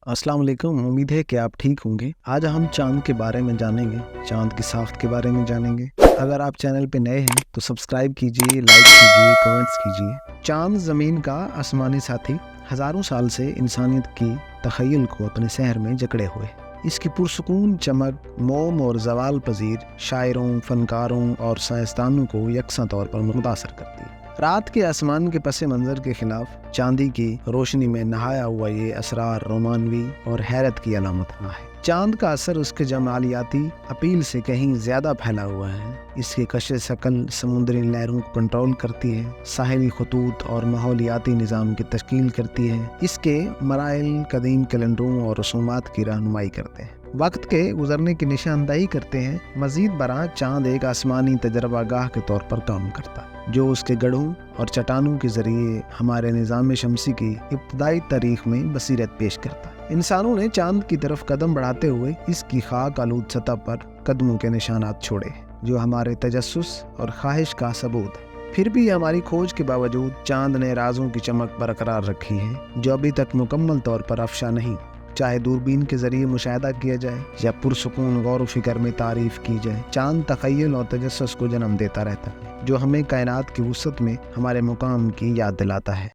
अस्सलाम वालेकुम। उम्मीद है कि आप ठीक होंगे। आज हम चांद के बारे में जानेंगे, चांद की साख्त के बारे में जानेंगे। अगर आप चैनल पे नए हैं तो सब्सक्राइब कीजिए, लाइक कीजिए, कमेंट्स कीजिए। चांद ज़मीन का आसमानी साथी हज़ारों साल से इंसानियत की तख़य्युल को अपने शहर में जकड़े हुए। इसकी पुरसुकून चमक, मोम और ज़वाल पजीर शायरों, फनकारों और साइंसदानों को यकसा तौर पर मुतासर करती है। रात के आसमान के पस मंज़र के खिलाफ चांदी की रोशनी में नहाया हुआ ये असरार रोमानवी और हैरत की अलामत है। चांद का असर उसके जमालियाती अपील से कहीं ज़्यादा फैला हुआ है। इसकी कश शकल समुद्री लहरों को कंट्रोल करती है, साहिली खतूत और माहौलियाती निज़ाम की तश्कील करती है। इसके मराइल कदीम कैलेंडरों और रसूमात की रहनुमाई करते हैं, वक्त के गुजरने की निशानदही करते हैं। मज़ीद बरा चांद एक आसमानी तजर्बा गाह के तौर पर काम करता है, जो उसके गढ़ों और चट्टानों के ज़रिए हमारे निज़ाम शमसी की इब्तदाई तारीख में बसीरत पेश करता है। इंसानों ने चांद की तरफ कदम बढ़ाते हुए इसकी खाक आलूद सतह पर कदमों के निशानात छोड़े, जो हमारे तजस्सुस और ख्वाहिश का सबूत है। फिर भी हमारी खोज के बावजूद चांद ने राजों की चमक बरकरार रखी है, जो अभी तक मुकम्मल तौर पर अफशा नहीं। चाहे दूरबीन के जरिए मुशाहिदा किया जाए या पुरसुकून गौर फिक्र में तारीफ की जाए, चांद तख़य्युल और तजस्सुस को जन्म देता रहता है, जो हमें कायनात की वुसअत में हमारे मुकाम की याद दिलाता है।